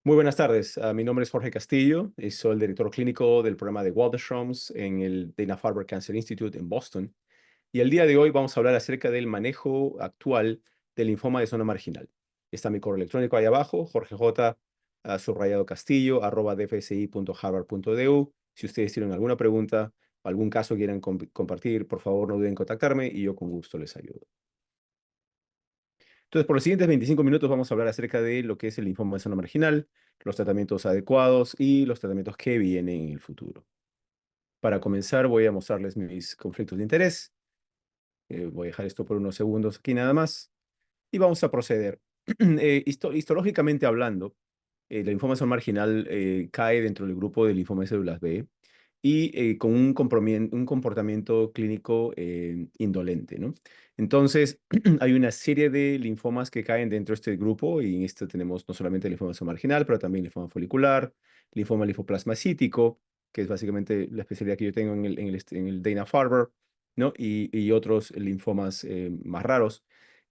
Muy buenas tardes. Mi nombre es Jorge Castillo y soy el director clínico del programa de Waldenströms en el Dana-Farber Cancer Institute en Boston. Y el día de hoy vamos a hablar acerca del manejo actual del linfoma de zona marginal. Está mi correo electrónico ahí abajo, jorgej, subrayado Castillo, @dfsi.harvard.edu. Si ustedes tienen alguna pregunta o algún caso quieran compartir, por favor no duden en contactarme y yo con gusto les ayudo. Entonces, por los siguientes 25 minutos vamos a hablar acerca de lo que es el linfoma de zona marginal, los tratamientos adecuados y los tratamientos que vienen en el futuro. Para comenzar, voy a mostrarles mis conflictos de interés. Voy a dejar esto por unos segundos aquí nada más y vamos a proceder. Histológicamente hablando, el linfoma de zona marginal cae dentro del grupo de linfoma de células B y con un comportamiento clínico indolente, ¿no? Entonces, hay una serie de linfomas que caen dentro de este grupo y en este tenemos no solamente el linfoma marginal, pero también linfoma folicular, linfoma linfoplasmacítico, que es básicamente la especialidad que yo tengo en el Dana-Farber, ¿no? Y otros linfomas más raros.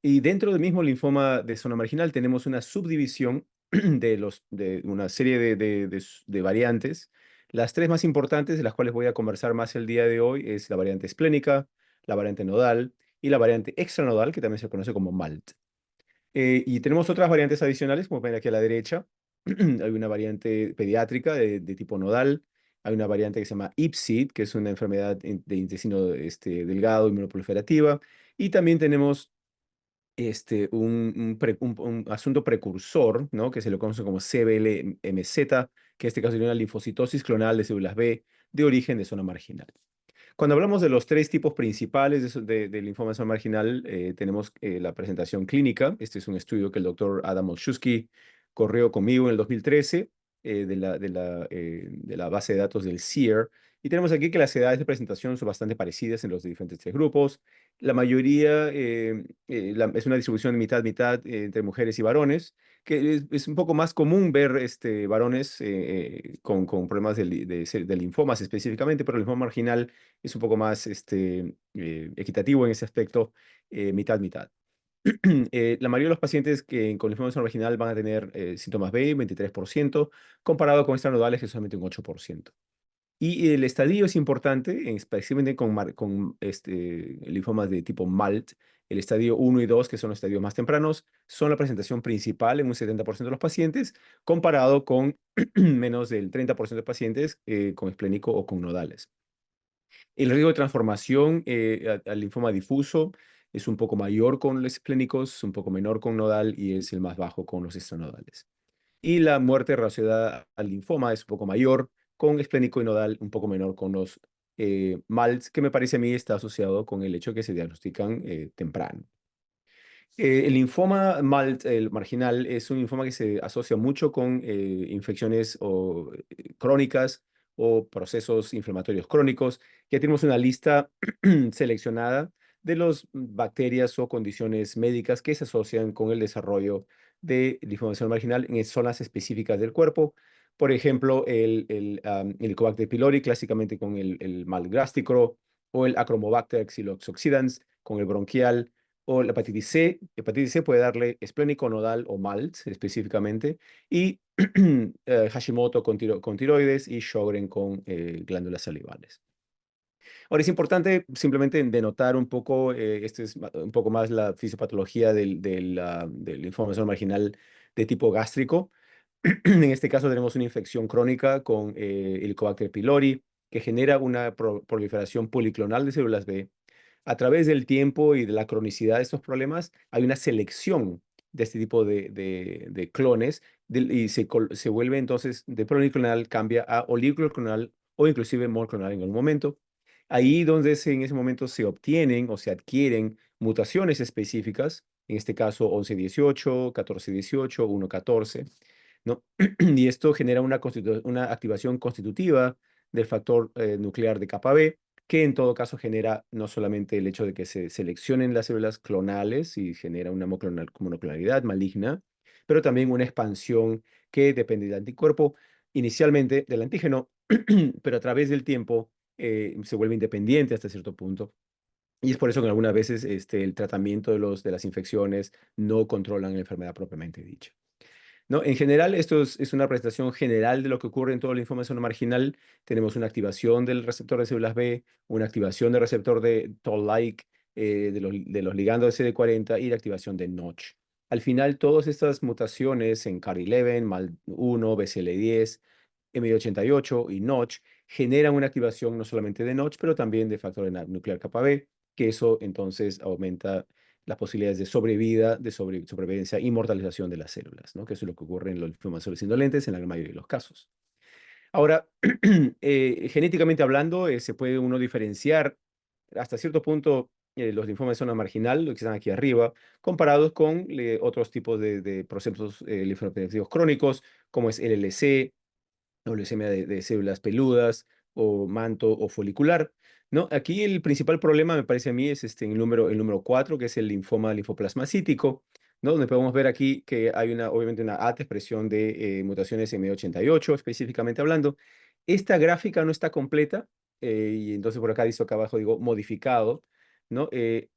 Y dentro del mismo linfoma de zona marginal tenemos una subdivisión de una serie de variantes. Las tres más importantes, de las cuales voy a conversar más el día de hoy, es la variante esplénica, la variante nodal y la variante extranodal, que también se conoce como MALT. Y tenemos otras variantes adicionales, como ven aquí a la derecha. Hay una variante pediátrica de tipo nodal. Hay una variante que se llama IPSID, que es una enfermedad de intestino delgado inmunoproliferativa. Y también tenemos un asunto precursor, ¿no? Que se lo conoce como CBLMZ, que en este caso sería una linfocitosis clonal de células B de origen de zona marginal. Cuando hablamos de los tres tipos principales de linfoma de zona marginal, tenemos la presentación clínica. Este es un estudio que el doctor Adam Olszewski corrió conmigo en el 2013 de la base de datos del SEER. Y tenemos aquí que las edades de presentación son bastante parecidas en los diferentes tres grupos. La mayoría es una distribución mitad-mitad entre mujeres y varones, que es un poco más común ver varones con problemas de linfomas específicamente, pero el linfoma marginal es un poco más equitativo en ese aspecto, mitad-mitad. La mayoría de los pacientes con linfoma marginal van a tener síntomas B, 23%, comparado con estranodales, que es solamente un 8%. Y el estadio es importante, especialmente con linfomas de tipo MALT. El estadio 1 y 2, que son los estadios más tempranos, son la presentación principal en un 70% de los pacientes, comparado con menos del 30% de pacientes con esplénico o con nodales. El riesgo de transformación al linfoma difuso es un poco mayor con los esplénicos, un poco menor con nodal y es el más bajo con los extranodales. Y la muerte relacionada al linfoma es un poco mayor con esplénico y nodal, un poco menor con los MALTs, que me parece a mí está asociado con el hecho que se diagnostican temprano. El linfoma MALT, el marginal, es un linfoma que se asocia mucho con infecciones crónicas o procesos inflamatorios crónicos. Ya tenemos una lista seleccionada de las bacterias o condiciones médicas que se asocian con el desarrollo de linfoma marginal en zonas específicas del cuerpo. Por ejemplo, el Helicobacter pylori, clásicamente con el mal gástrico, o el Acromobacter xyloxoxidans con el bronquial, o la hepatitis C. Hepatitis C puede darle esplénico nodal o MALT específicamente, y Hashimoto con tiroides y Sjögren con glándulas salivales. Ahora es importante simplemente denotar un poco, este es un poco más la fisiopatología del linfoma marginal de tipo gástrico. En este caso tenemos una infección crónica con Helicobacter pylori que genera una proliferación policlonal de células B. A través del tiempo y de la cronicidad de estos problemas, hay una selección de este tipo de clones y se vuelve entonces de policlonal, cambia a oligoclonal o inclusive monoclonal en algún momento. Ahí donde en ese momento se obtienen o se adquieren mutaciones específicas, en este caso 11-18, 14-18, 1-14, ¿no? Y esto genera una activación constitutiva del factor nuclear de capa B, que en todo caso genera no solamente el hecho de que se seleccionen las células clonales y genera una monoclonalidad maligna, pero también una expansión que depende del anticuerpo, inicialmente del antígeno, pero a través del tiempo se vuelve independiente hasta cierto punto. Y es por eso que algunas veces el tratamiento de las infecciones no controlan la enfermedad propiamente dicha. ¿no? En general, es una presentación general de lo que ocurre en todo el linfoma de zona marginal. Tenemos una activación del receptor de células B, una activación del receptor de Toll-like, de los ligandos de CD40 y la activación de Notch. Al final, todas estas mutaciones en CAR11, MAL1, BCL10, M88 y Notch generan una activación no solamente de Notch, pero también de factor nuclear kappa B, que eso entonces aumenta las posibilidades de sobrevida, de sobrevivencia y mortalización de las células, ¿no? Que eso es lo que ocurre en los linfomas indolentes en la gran mayoría de los casos. Ahora, genéticamente hablando, se puede uno diferenciar hasta cierto punto los linfomas de zona marginal, los que están aquí arriba, comparados con otros tipos de procesos linfodenopáticos crónicos, como es LLC, o leucemia de células peludas, o manto, o folicular, ¿no? Aquí el principal problema, me parece a mí, es el número 4, que es el linfoma linfoplasmacítico, ¿no? Donde podemos ver aquí que hay obviamente una alta expresión de mutaciones en M88, específicamente hablando. Esta gráfica no está completa, y entonces por acá dice acá abajo, digo, modificado, ¿no?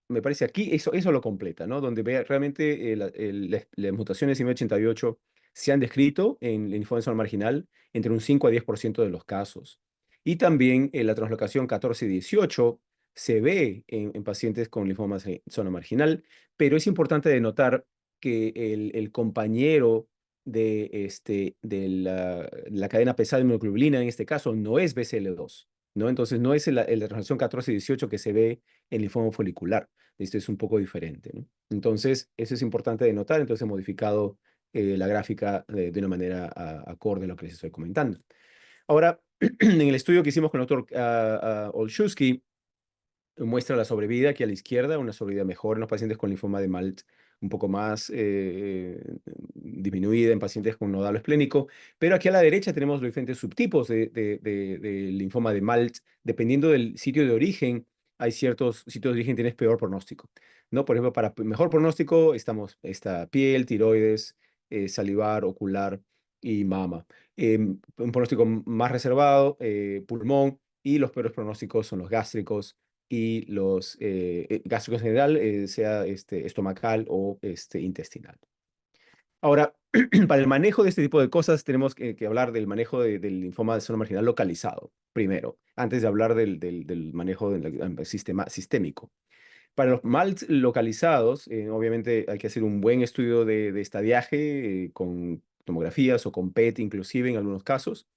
Me parece aquí, eso lo completa, ¿no? Donde ve realmente las mutaciones M88 se han descrito en la linfoma marginal entre un 5 a 10% de los casos. Y también la translocación 14-18 se ve en pacientes con linfomas en zona marginal, pero es importante de notar que el compañero de la cadena pesada de inmunoglobulina, en este caso, no es BCL2, ¿no? Entonces, no es la translocación 14-18 que se ve en linfoma folicular. Esto es un poco diferente, ¿no? Entonces, eso es importante de notar. Entonces, he modificado la gráfica de una manera acorde a lo que les estoy comentando. Ahora, en el estudio que hicimos con el doctor Olszewski, muestra la sobrevida aquí a la izquierda, una sobrevida mejor en los pacientes con linfoma de Malt, un poco más disminuida en pacientes con nodal esplénico, pero aquí a la derecha tenemos los diferentes subtipos de linfoma de Malt. Dependiendo del sitio de origen, hay ciertos sitios de origen que tienes peor pronóstico, ¿no? Por ejemplo, para mejor pronóstico está piel, tiroides, salivar, ocular y mama. Un pronóstico más reservado, pulmón, y los peores pronósticos son los gástricos y los gástricos en general, sea estomacal o intestinal. Ahora, para el manejo de este tipo de cosas, tenemos que hablar del manejo del linfoma de zona marginal localizado, primero, antes de hablar del manejo del sistema sistémico. Para los mal localizados, obviamente hay que hacer un buen estudio de estadiaje con tomografías o con PET inclusive en algunos casos.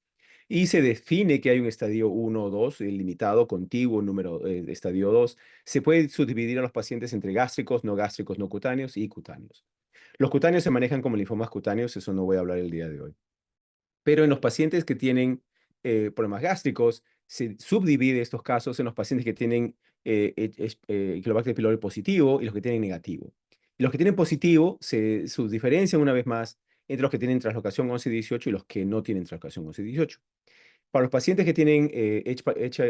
Y se define que hay un estadio 1 o 2, limitado, contiguo, número de estadio 2. Se puede subdividir a los pacientes entre gástricos, no cutáneos y cutáneos. Los cutáneos se manejan como linfomas cutáneos, eso no voy a hablar el día de hoy. Pero en los pacientes que tienen problemas gástricos, se subdivide estos casos en los pacientes que tienen Helicobacter pylori positivo y los que tienen negativo. Y los que tienen positivo se subdiferencian una vez más entre los que tienen translocación 11-18 y los que no tienen translocación 11-18. Para los pacientes que tienen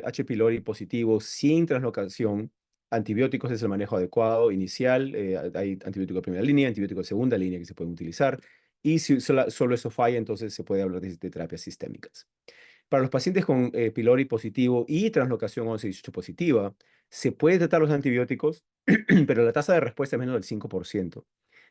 H. pylori positivo sin translocación, antibióticos es el manejo adecuado inicial. Hay antibiótico de primera línea, antibiótico de segunda línea que se pueden utilizar. Y si solo eso falla, entonces se puede hablar de terapias sistémicas. Para los pacientes con pylori positivo y translocación 11-18 positiva, se puede tratar los antibióticos, pero la tasa de respuesta es menos del 5%.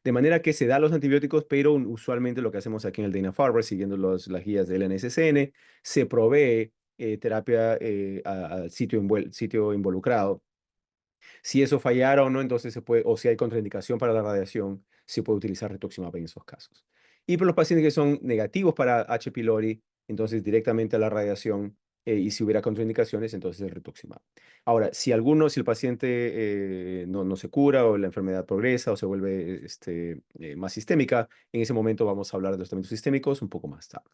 De manera que se da los antibióticos, pero usualmente lo que hacemos aquí en el Dana-Farber, siguiendo las guías del NSCN, se provee terapia al sitio involucrado. Si eso fallara o no, entonces se puede, o si hay contraindicación para la radiación, se puede utilizar rituximab en esos casos. Y para los pacientes que son negativos para H. pylori, entonces directamente a la radiación, y si hubiera contraindicaciones, entonces el rituximab. Ahora, si el paciente no se cura o la enfermedad progresa o se vuelve más sistémica, en ese momento vamos a hablar de los tratamientos sistémicos un poco más tarde.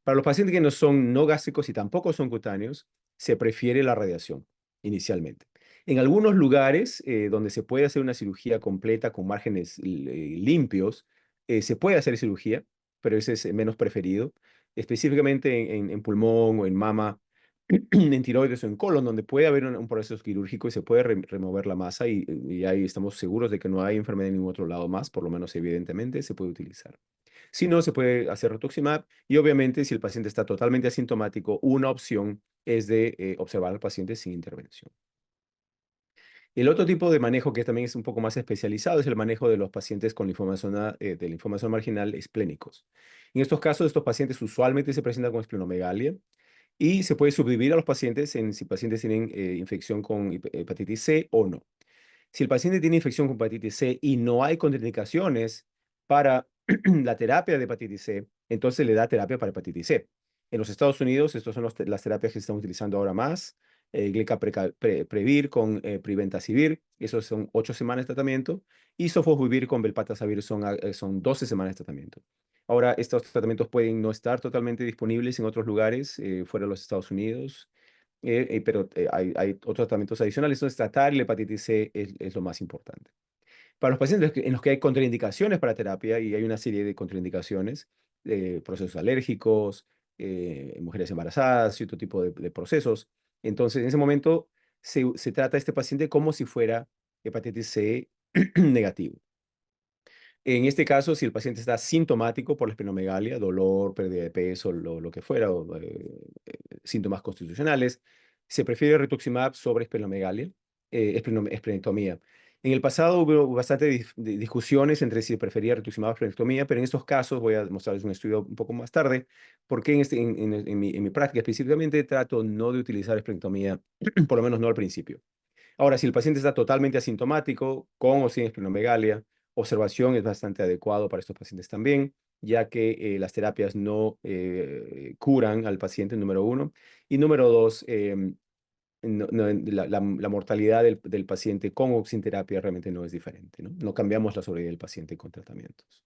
Para los pacientes que no son no gástricos y tampoco son cutáneos, se prefiere la radiación inicialmente. En algunos lugares donde se puede hacer una cirugía completa con márgenes limpios, se puede hacer cirugía, pero ese es menos preferido, específicamente en pulmón o en mama, en tiroides o en colon, donde puede haber un proceso quirúrgico y se puede remover la masa, y ahí estamos seguros de que no hay enfermedad en ningún otro lado más, por lo menos evidentemente se puede utilizar. Si no, se puede hacer rituximab, y obviamente si el paciente está totalmente asintomático, una opción es de observar al paciente sin intervención. El otro tipo de manejo que también es un poco más especializado es el manejo de los pacientes con de linfoma zona marginal esplénicos. En estos casos, estos pacientes usualmente se presentan con esplenomegalia y se puede subdividir a los pacientes en si pacientes tienen infección con hepatitis C o no. Si el paciente tiene infección con hepatitis C y no hay contraindicaciones para la terapia de hepatitis C, entonces le da terapia para hepatitis C. En los Estados Unidos, estas son las terapias que se están utilizando ahora más. Glicaprevir con Preventacivir, esos son 8 semanas de tratamiento, y Sofosbuvir con Velpatasvir son 12 semanas de tratamiento. Ahora, estos tratamientos pueden no estar totalmente disponibles en otros lugares fuera de los Estados Unidos, pero hay otros tratamientos adicionales. Entonces, tratar la hepatitis C es lo más importante. Para los pacientes en los que hay contraindicaciones para terapia, y hay una serie de contraindicaciones, procesos alérgicos, mujeres embarazadas y otro tipo de procesos, entonces en ese momento se trata a este paciente como si fuera hepatitis C negativo. En este caso, si el paciente está sintomático por la esplenomegalia, dolor, pérdida de peso, lo que fuera, o, síntomas constitucionales, se prefiere rituximab sobre esplenomegalia, esplenectomía. En el pasado hubo bastante discusiones entre si prefería rituximab o esplenectomía, pero en estos casos, voy a mostrarles un estudio un poco más tarde, porque en mi práctica específicamente trato no de utilizar esplenectomía, por lo menos no al principio. Ahora, si el paciente está totalmente asintomático, con o sin esplenomegalia, observación es bastante adecuado para estos pacientes también, ya que las terapias no curan al paciente, número uno. Y número dos, la mortalidad del paciente con o sin terapia realmente no es diferente, ¿no? No cambiamos la sobrevida del paciente con tratamientos.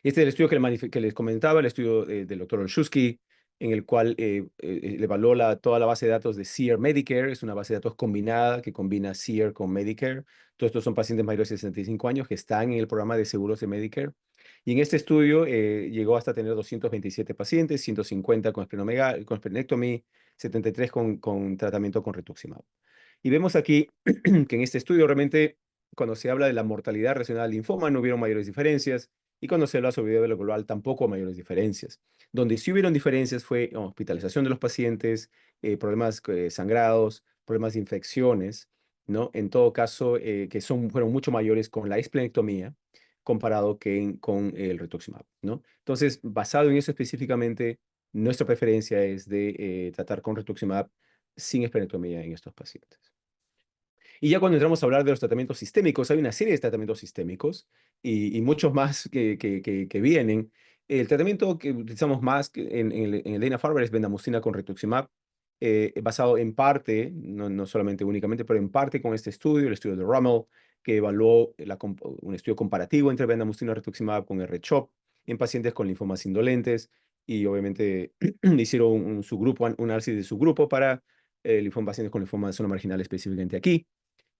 Este es el estudio que les comentaba, el estudio del doctor Olszewski, en el cual le evaluó toda la base de datos de SEER Medicare. Es una base de datos combinada que combina SEER con Medicare. Todos estos son pacientes mayores de 65 años que están en el programa de seguros de Medicare. Y en este estudio llegó hasta tener 227 pacientes, 150 con esplenectomía, 73 con tratamiento con rituximab. Y vemos aquí que en este estudio realmente, cuando se habla de la mortalidad relacionada al linfoma, no hubieron mayores diferencias. Y cuando se habla sobre vida global, tampoco mayores diferencias. Donde sí hubieron diferencias fue hospitalización de los pacientes, problemas sangrados, problemas de infecciones, ¿no? En todo caso, fueron mucho mayores con la esplenectomía comparado con el rituximab, ¿no? Entonces, basado en eso específicamente, nuestra preferencia es de tratar con rituximab sin esplenectomía en estos pacientes. Y ya cuando entramos a hablar de los tratamientos sistémicos, hay una serie de tratamientos sistémicos y muchos más que vienen. El tratamiento que utilizamos más en el Dana-Farber es bendamustina con rituximab, basado en parte, no solamente únicamente, pero en parte con este estudio, el estudio de Rommel, que evaluó un estudio comparativo entre bendamustina y rituximab con R-CHOP en pacientes con linfomas indolentes y obviamente hicieron un subgrupo, un análisis de subgrupo para pacientes con linfoma de zona marginal específicamente aquí.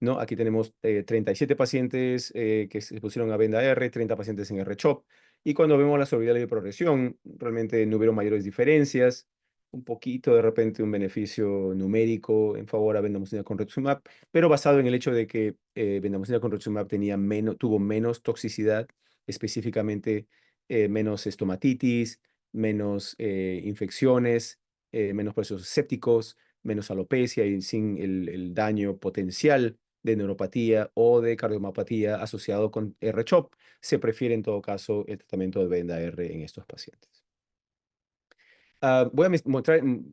¿No? Aquí tenemos 37 pacientes que se pusieron a venda R, 30 pacientes en R-CHOP. Y cuando vemos la sobrevida y progresión, realmente no hubieron mayores diferencias. Un poquito de repente un beneficio numérico en favor a bendamustina con rituximab, pero basado en el hecho de que bendamustina con rituximab tuvo menos toxicidad, específicamente menos estomatitis, menos infecciones, menos procesos sépticos, menos alopecia y sin el daño potencial de neuropatía o de cardiomapatía asociado con R-CHOP, se prefiere en todo caso el tratamiento de venda R en estos pacientes. Voy a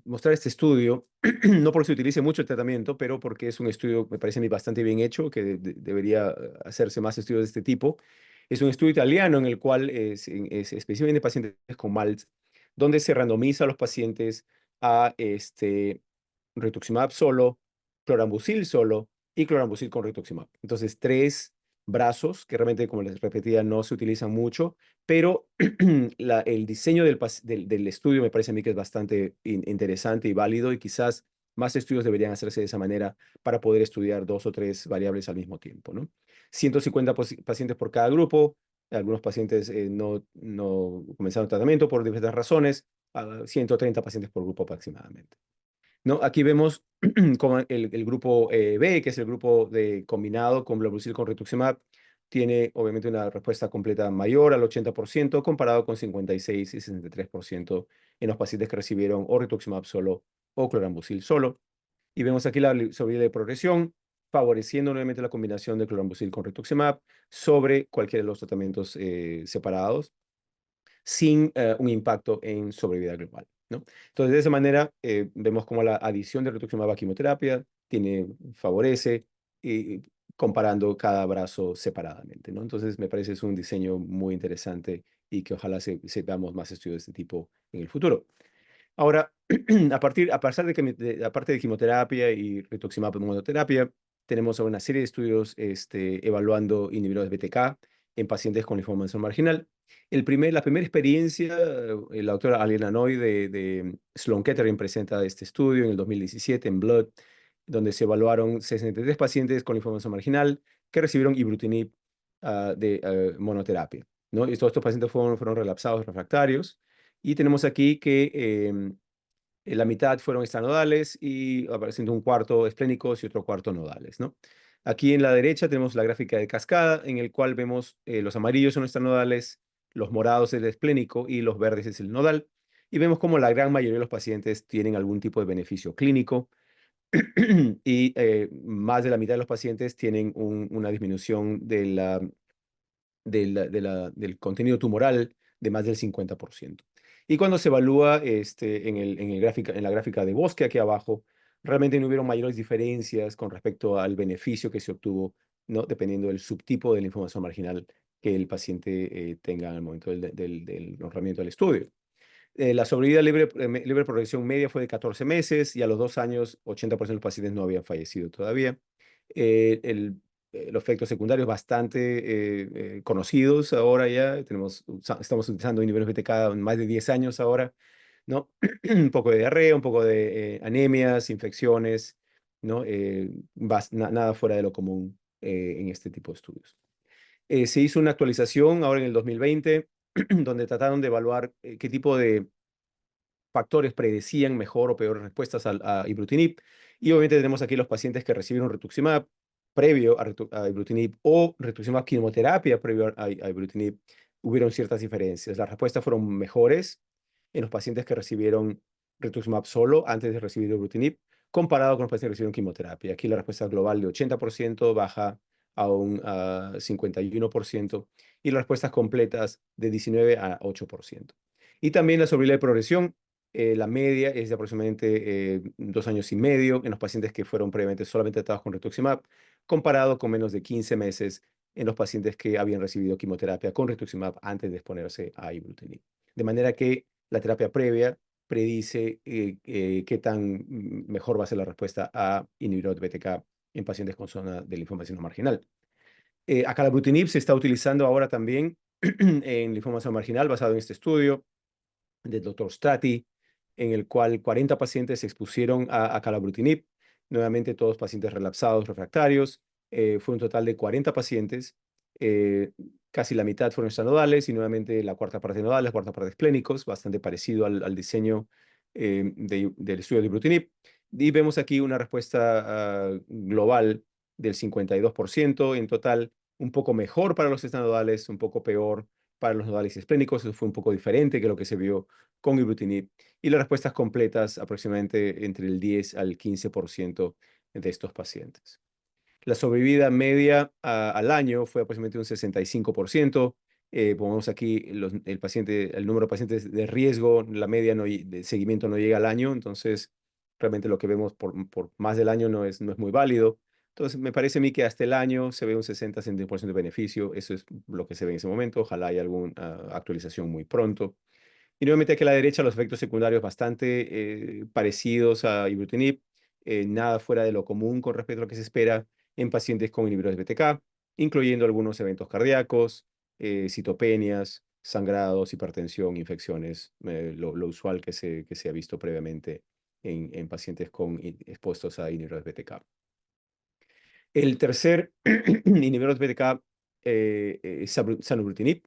mostrar este estudio, no porque se utilice mucho el tratamiento, pero porque es un estudio, me parece a mí, bastante bien hecho, que debería hacerse más estudios de este tipo. Es un estudio italiano en el cual es específicamente pacientes con MALT, donde se randomiza a los pacientes a rituximab solo, clorambucil solo y clorambucil con rituximab. Entonces, tres brazos que realmente, como les repetía, no se utilizan mucho, pero el diseño del estudio me parece a mí que es bastante interesante y válido y quizás más estudios deberían hacerse de esa manera para poder estudiar dos o tres variables al mismo tiempo, ¿no? 150 pacientes por cada grupo, algunos pacientes no comenzaron tratamiento por diferentes razones, 130 pacientes por grupo aproximadamente. ¿No? Aquí vemos como el grupo B, que es el grupo combinado con Blomucil con rituximab, tiene obviamente una respuesta completa mayor al 80% comparado con 56 y 63% en los pacientes que recibieron o rituximab solo o clorambucil solo. Y vemos aquí la sobrevida de progresión. favoreciendo nuevamente la combinación de clorambucil con rituximab sobre cualquiera de los tratamientos separados, sin un impacto en sobrevida global, ¿no? Entonces, de esa manera, vemos cómo la adición de rituximab a quimioterapia favorece, y comparando cada brazo separadamente, ¿no? Entonces, me parece es un diseño muy interesante y que ojalá veamos más estudios de este tipo en el futuro. Ahora, a pesar de que aparte de quimioterapia y rituximab monoterapia, tenemos una serie de estudios evaluando inhibidores BTK en pacientes con linfomas marginal. La primera experiencia, la doctora Aliana Noy de Sloan Kettering presenta este estudio en el 2017 en Blood, donde se evaluaron 63 pacientes con linfomas marginal que recibieron ibrutinib de monoterapia, ¿no? Y todos estos pacientes fueron relapsados refractarios. Y tenemos aquí que la mitad fueron extranodales y apareciendo un cuarto esplénicos y otro cuarto nodales, ¿no? Aquí en la derecha tenemos la gráfica de cascada, en el cual vemos los amarillos son extranodales, los morados es el esplénico y los verdes es el nodal. Y vemos como la gran mayoría de los pacientes tienen algún tipo de beneficio clínico y más de la mitad de los pacientes tienen una disminución del contenido tumoral de más del 50%. Y cuando se evalúa en la gráfica de bosque aquí abajo, realmente no hubieron mayores diferencias con respecto al beneficio que se obtuvo, ¿no? Dependiendo del subtipo de la información marginal que el paciente tenga en el momento del nombramiento del estudio. La sobrevida libre progresión media fue de 14 meses y a los 2 años 80% de los pacientes no habían fallecido todavía. Los efectos secundarios bastante conocidos ahora ya. Estamos utilizando inhibidores BTK en más de 10 años ahora, ¿no? Un poco de diarrea, un poco de anemias, infecciones, ¿no? Nada fuera de lo común en este tipo de estudios. Se hizo una actualización ahora en el 2020 donde trataron de evaluar qué tipo de factores predecían mejor o peores respuestas a ibrutinib. Y obviamente tenemos aquí los pacientes que recibieron rituximab previo a ibrutinib o rituximab quimioterapia previo a ibrutinib. Hubieron ciertas diferencias. Las respuestas fueron mejores en los pacientes que recibieron rituximab solo antes de recibir ibrutinib, comparado con los pacientes que recibieron quimioterapia. Aquí la respuesta global de 80% baja a un 51% y las respuestas completas de 19 a 8%. Y también la sobrevida de progresión, la media es de aproximadamente 2 años y medio en los pacientes que fueron previamente solamente tratados con rituximab, comparado con menos de 15 meses en los pacientes que habían recibido quimioterapia con rituximab antes de exponerse a ibrutinib. De manera que la terapia previa predice qué tan mejor va a ser la respuesta a inhibidor de BTK en pacientes con zona de linfoma seno marginal. Acalabrutinib se está utilizando ahora también en linfoma seno marginal basado en este estudio del doctor Strati, en el cual 40 pacientes se expusieron a acalabrutinib, nuevamente todos pacientes relapsados refractarios. Fue un total de 40 pacientes, eh, casi la mitad fueron extranodales y nuevamente la cuarta parte nodales, la cuarta parte esplénicos, bastante parecido al diseño del estudio de ibrutinib. Y vemos aquí una respuesta global del 52% en total, un poco mejor para los extranodales, un poco peor para los nodales esplénicos. Eso fue un poco diferente que lo que se vio con ibrutinib. Y las respuestas completas aproximadamente entre el 10 al 15% de estos pacientes. La sobrevida media al año fue aproximadamente un 65%. Ponemos aquí el número de pacientes de riesgo, la media de seguimiento no llega al año, entonces realmente lo que vemos por más del año no es muy válido. Entonces, me parece a mí que hasta el año se ve un 60-70% de beneficio. Eso es lo que se ve en ese momento. Ojalá haya alguna actualización muy pronto. Y nuevamente aquí a la derecha los efectos secundarios bastante parecidos a ibrutinib, nada fuera de lo común con respecto a lo que se espera en pacientes con inhibidores de BTK, incluyendo algunos eventos cardíacos, citopenias, sangrados, hipertensión, infecciones, lo usual que se ha visto previamente en pacientes expuestos a inhibidores BTK. El tercer inhibidor de BTK es zanubrutinib,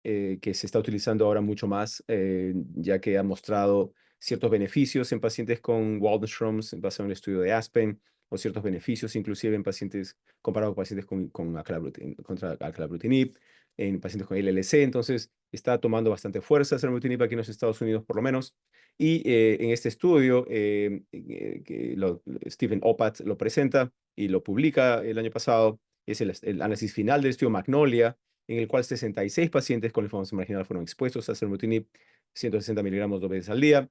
que se está utilizando ahora mucho más, ya que ha mostrado ciertos beneficios en pacientes con Waldenström's, basado en el estudio de Aspen, o ciertos beneficios, inclusive en pacientes, comparado con pacientes con contra acalabrutinib, en pacientes con LLC. Entonces, está tomando bastante fuerza acalabrutinib aquí en los Estados Unidos, por lo menos. Y en este estudio, Stephen Opat lo presenta y lo publica el año pasado, es el análisis final del estudio Magnolia, en el cual 66 pacientes con inflamación marginal fueron expuestos a acalabrutinib 160 miligramos 2 veces al día.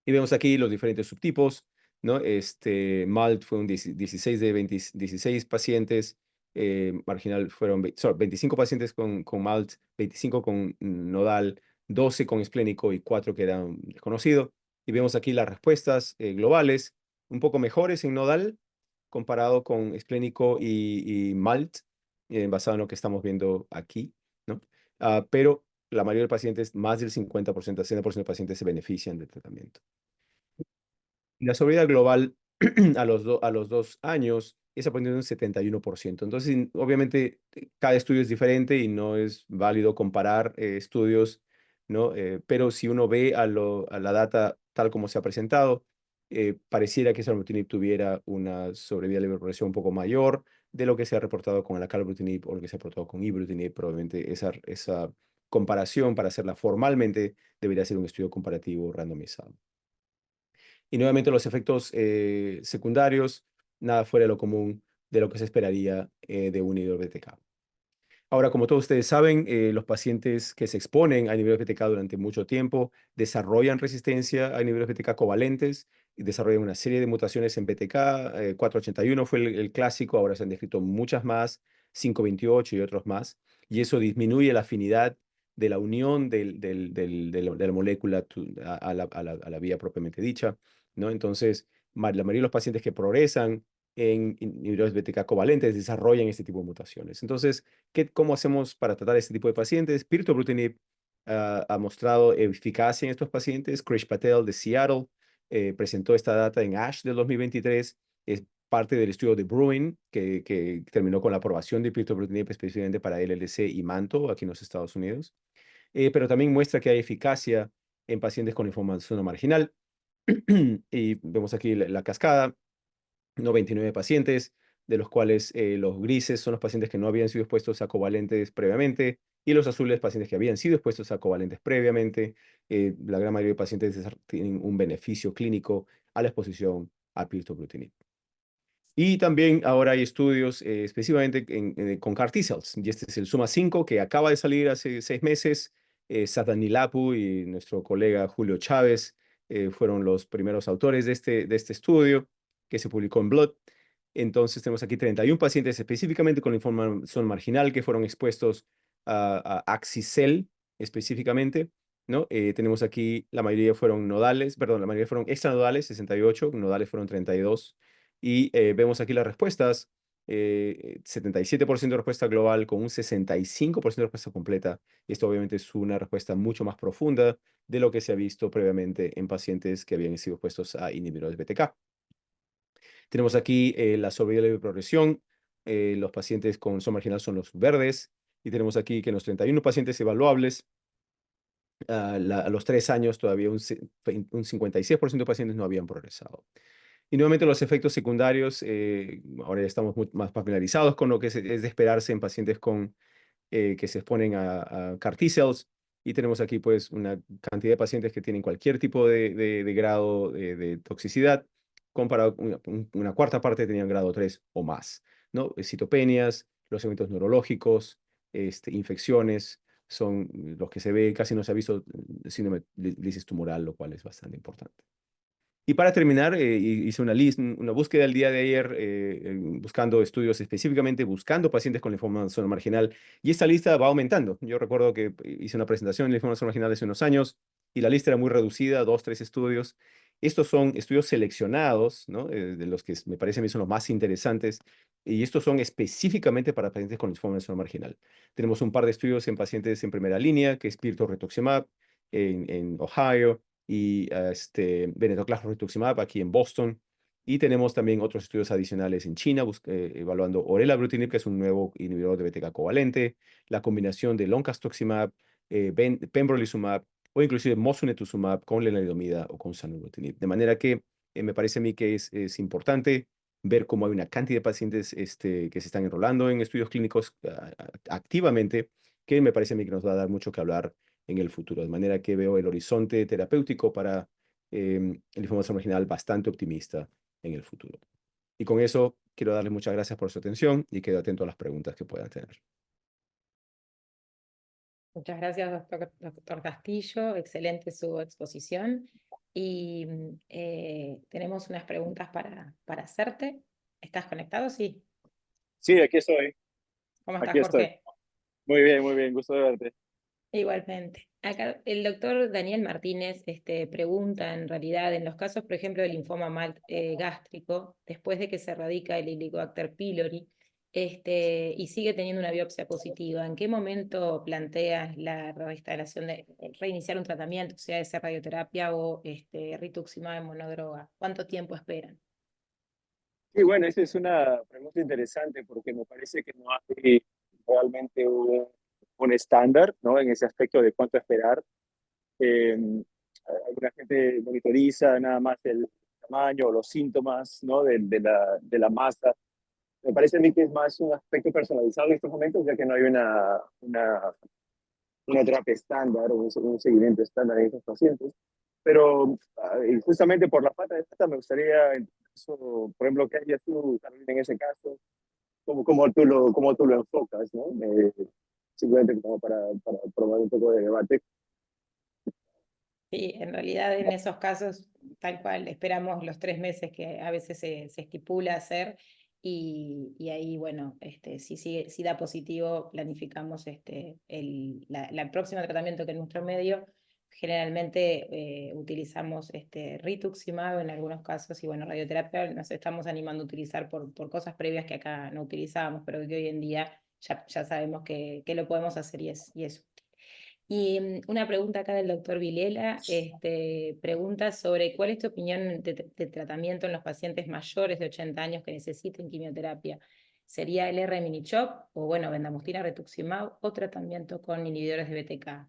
Y vemos aquí los diferentes subtipos, ¿no? MALT fue un 16 de 16 pacientes, marginal fueron 25 pacientes con MALT, 25 con nodal, 12 con esplénico y 4 que eran desconocido. Y vemos aquí las respuestas globales, un poco mejores en nodal comparado con esplénico y MALT, basado en lo que estamos viendo aquí, ¿no? Pero la mayoría de pacientes, más del 50%, 60% de pacientes se benefician del tratamiento. Y la sobrevida global a los 2 años es aproximadamente un 71%. Entonces, obviamente, cada estudio es diferente y no es válido comparar estudios, ¿no? Pero si uno ve a la data tal como se ha presentado, pareciera que salbutamol tuviera una sobrevida libre de progresión un poco mayor de lo que se ha reportado con el acalabrutinib o lo que se ha reportado con ibrutinib. Probablemente esa comparación, para hacerla formalmente, debería ser un estudio comparativo randomizado. Y nuevamente los efectos secundarios, nada fuera de lo común de lo que se esperaría de un inhibidor BTK. Ahora, como todos ustedes saben, los pacientes que se exponen a inhibidores BTK durante mucho tiempo desarrollan resistencia a inhibidores BTK covalentes y desarrollan una serie de mutaciones en BTK. 481 fue el clásico, ahora se han descrito muchas más, 528 y otros más, y eso disminuye la afinidad de la unión de la molécula a la vía propiamente dicha, ¿no? Entonces, la mayoría de los pacientes que progresan en inhibidores BTK covalentes desarrollan este tipo de mutaciones. Entonces, ¿cómo hacemos para tratar este tipo de pacientes? Pirtobrutinib ha mostrado eficacia en estos pacientes. Krish Patel de Seattle presentó esta data en ASH del 2023. Es parte del estudio de Bruin, que terminó con la aprobación de pirtobrutinib específicamente para LLC y manto aquí en los Estados Unidos. Pero también muestra que hay eficacia en pacientes con inflamación marginal. Y vemos aquí la cascada. 99 pacientes, de los cuales los grises son los pacientes que no habían sido expuestos a covalentes previamente y los azules pacientes que habían sido expuestos a covalentes previamente. La gran mayoría de pacientes tienen un beneficio clínico a la exposición a pirtobrutinib. Y también ahora hay estudios específicamente con CAR T-cells, y este es el SUMA-5 que acaba de salir hace 6 meses. Sathan Nilapu y nuestro colega Julio Chávez fueron los primeros autores de este estudio que se publicó en Blood. Entonces tenemos aquí 31 pacientes específicamente con inflamación marginal que fueron expuestos a Axi-cel específicamente, ¿no? Tenemos aquí, la mayoría fueron nodales, perdón, la mayoría fueron extranodales, 68, nodales fueron 32. Y vemos aquí las respuestas, 77% de respuesta global con un 65% de respuesta completa. Y esto obviamente es una respuesta mucho más profunda de lo que se ha visto previamente en pacientes que habían sido expuestos a inhibidores BTK. Tenemos aquí la sobrevida de progresión. Los pacientes con zona marginal son los verdes. Y tenemos aquí que en los 31 pacientes evaluables, a los 3 años todavía un 56% de pacientes no habían progresado. Y nuevamente los efectos secundarios, ahora ya estamos más familiarizados con lo que es de esperarse en pacientes que se exponen a CAR T-cells. Y tenemos aquí pues una cantidad de pacientes que tienen cualquier tipo de grado de toxicidad, comparado con una cuarta parte tenían grado 3 o más, ¿no? Citopenias, los eventos neurológicos, infecciones, son los que se ve, casi no se ha visto síndrome de lisis tumoral, lo cual es bastante importante. Y para terminar, hice una búsqueda el día de ayer, buscando estudios específicamente, buscando pacientes con linfoma marginal, y esta lista va aumentando. Yo recuerdo que hice una presentación en linfoma marginal hace unos años, y la lista era muy reducida, 2, 3 estudios. Estos son estudios seleccionados, ¿no? De los que me parece a mí son los más interesantes, y estos son específicamente para pacientes con linfoma marginal. Tenemos un par de estudios en pacientes en primera línea, que es pirtobrutinib en Ohio, y venetoclax rituximab aquí en Boston. Y tenemos también otros estudios adicionales en China, evaluando orelabrutinib, que es un nuevo inhibidor de BTK covalente, la combinación de loncastuximab, pembrolizumab o inclusive mosunetuzumab con lenalidomida o con sanubrutinib. De manera que me parece a mí que es importante ver cómo hay una cantidad de pacientes que se están enrolando en estudios clínicos activamente, que me parece a mí que nos va a dar mucho que hablar en el futuro. De manera que veo el horizonte terapéutico para el linfoma marginal bastante optimista en el futuro. Y con eso quiero darles muchas gracias por su atención y quedo atento a las preguntas que puedan tener. Muchas gracias, doctor Castillo. Excelente su exposición. Y tenemos unas preguntas para hacerte. ¿Estás conectado? Sí. Sí, aquí estoy, ¿Cómo estás, aquí estoy. Jorge? Muy bien, gusto de verte. Igualmente. Acá el doctor Daniel Martínez pregunta, en realidad, en los casos, por ejemplo, del linfoma gástrico, después de que se erradica el Helicobacter pylori, y sigue teniendo una biopsia positiva, ¿en qué momento planteas la reinstalación de reiniciar un tratamiento, sea esa radioterapia o rituximab en monodroga? ¿Cuánto tiempo esperan? Sí, bueno, esa es una pregunta interesante porque me parece que no hay realmente un estándar, ¿no? En ese aspecto de cuánto esperar. Eh, Alguna gente monitoriza nada más el tamaño o los síntomas, ¿no? De la masa. Me parece a mí que es más un aspecto personalizado en estos momentos, ya que no hay una terapia estándar o un seguimiento estándar en esos pacientes. Pero y justamente por la falta de data me gustaría, en tu caso, por ejemplo, que hayas tú, Carolina, en ese caso, cómo tú lo enfocas, ¿no? Simplemente como para probar un poco de debate. Sí, en realidad en esos casos, tal cual, esperamos los 3 meses que a veces se estipula hacer y ahí, bueno, si da positivo, planificamos la próxima tratamiento que en nuestro medio generalmente utilizamos rituximab en algunos casos y, bueno, radioterapia nos estamos animando a utilizar por cosas previas que acá no utilizábamos, pero que hoy en día ya sabemos que lo podemos hacer y es útil. Y una pregunta acá del doctor Vilela, pregunta sobre cuál es tu opinión de tratamiento en los pacientes mayores de 80 años que necesiten quimioterapia. ¿Sería el R-Minichop o, bueno, bendamustine, rituximab o tratamiento con inhibidores de BTK?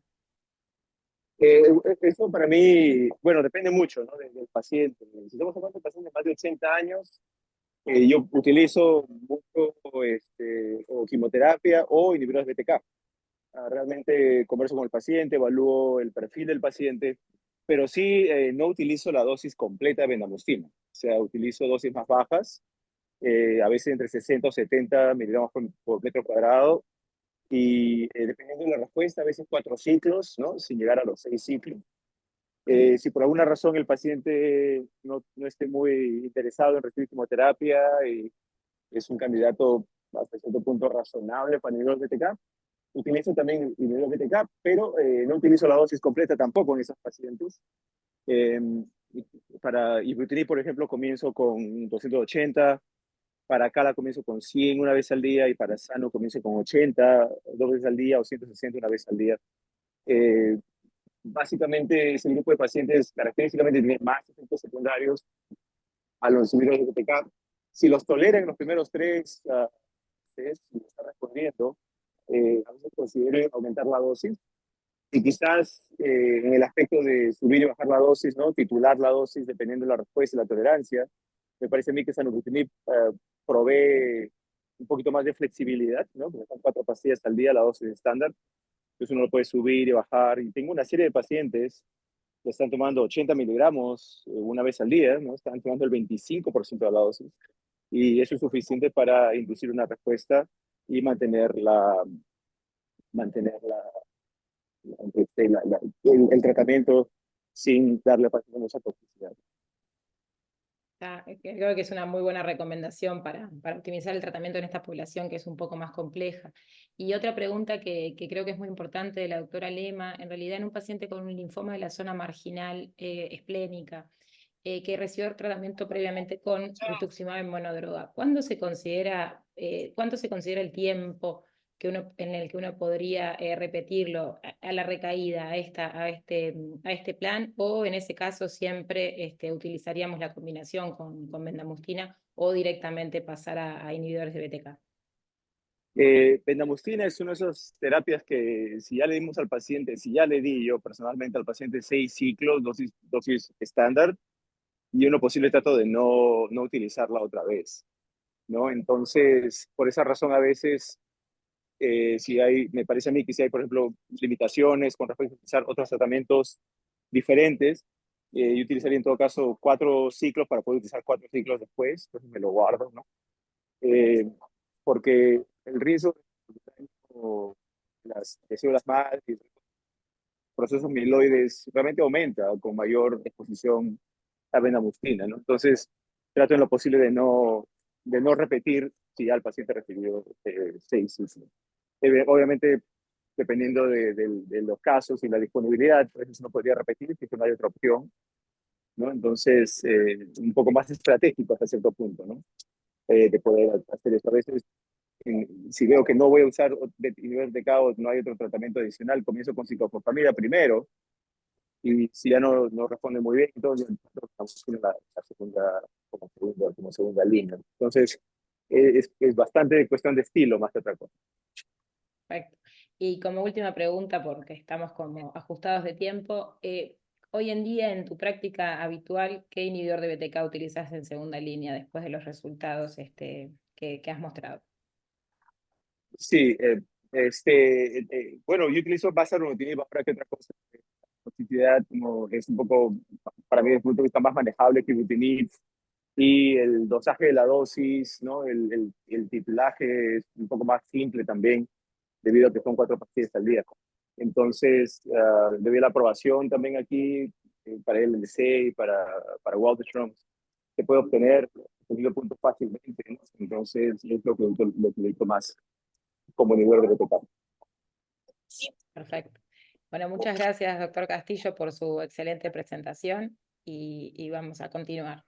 Eso para mí, bueno, depende mucho, ¿no? Del paciente. Si estamos hablando de pacientes de más de 80 años, yo utilizo mucho o quimioterapia o inhibidores BTK. Realmente converso con el paciente, evalúo el perfil del paciente, pero sí no utilizo la dosis completa de bendamustine. O sea, utilizo dosis más bajas, a veces entre 60 o 70 miligramos por metro cuadrado, y dependiendo de la respuesta, a veces 4 ciclos, ¿no? Sin llegar a los 6 ciclos. Si por alguna razón el paciente no esté muy interesado en recibir quimioterapia y es un candidato hasta cierto punto razonable para niveles de BTK, utilizo también inhibidor BTK, pero no utilizo la dosis completa tampoco en esos pacientes. Eh, para Ibrutinib, por ejemplo, comienzo con 280, para Cala comienzo con 100 una vez al día y para Sano comienzo con 80 2 veces al día o 160 una vez al día. Eh, Básicamente es el grupo de pacientes característicamente tiene más efectos secundarios a los inhibidores de BTK. Si los toleran en los primeros 3 si está respondiendo, a veces considero aumentar la dosis y quizás en el aspecto de subir y bajar la dosis, ¿no? Titular la dosis dependiendo de la respuesta y la tolerancia. Me parece a mí que Sanorutinib provee un poquito más de flexibilidad, ¿no? Porque son 4 pastillas al día, la dosis estándar. Entonces uno lo puede subir y bajar. Y tengo una serie de pacientes que están tomando 80 miligramos una vez al día, ¿no? Están tomando el 25% de la dosis. Y eso es suficiente para inducir una respuesta y mantener el tratamiento sin darle a mucha toxicidad. Creo que es una muy buena recomendación para optimizar el tratamiento en esta población que es un poco más compleja. Y otra pregunta que creo que es muy importante de la doctora Lema, en realidad en un paciente con un linfoma de la zona marginal esplénica, que recibió tratamiento previamente con rituximab en monodroga, ¿cuánto se considera el tiempo en el que uno podría repetirlo a la recaída, a este plan, o en ese caso siempre utilizaríamos la combinación con bendamustine o directamente pasar a inhibidores de BTK? Bendamustine es una de esas terapias que si ya le dimos al paciente, si ya le di yo personalmente al paciente 6 ciclos, dosis estándar, y en lo posible trato de no utilizarla otra vez, ¿no? Entonces, por esa razón a veces, me parece a mí que si hay, por ejemplo, limitaciones con respecto a utilizar otros tratamientos diferentes, yo utilizaría en todo caso 4 ciclos para poder utilizar 4 ciclos después, entonces me lo guardo, ¿no? Eh, Porque el riesgo de las células madre y procesos mieloides realmente aumenta con mayor exposición a bendamustine, ¿no? Entonces, trato en lo posible de no repetir si ya el paciente recibió 6 ciclos. Obviamente, dependiendo de los casos y la disponibilidad, a veces uno podría repetir si no hay otra opción, ¿no? Entonces, un poco más estratégico hasta cierto punto, ¿no? De poder hacer eso. A veces, si veo que no voy a usar inhibidores de caos, no hay otro tratamiento adicional, comienzo con ciclofosfamida primero, y si ya no responde muy bien, entonces vamos a la segunda, como segunda línea. Entonces, es bastante cuestión de estilo más que otra cosa. Perfecto. Y como última pregunta, porque estamos como ajustados de tiempo, hoy en día en tu práctica habitual, ¿qué inhibidor de BTK utilizas en segunda línea después de los resultados que has mostrado? Sí, bueno, yo utilizo basarutinib para que otra cosa. Toxicidad como es un poco, para mí desde el punto de vista más manejable que Ibrutinib, y el dosaje de la dosis, ¿no? El titulaje es un poco más simple también, debido a que son 4 pastillas al día. Entonces, debido a la aprobación también aquí, para el LLC y para Waldenström, se puede obtener el punto fácilmente, ¿no? Entonces, es lo que utilizo más como nivel de total. Perfecto. Bueno, muchas gracias, doctor Castillo, por su excelente presentación y vamos a continuar.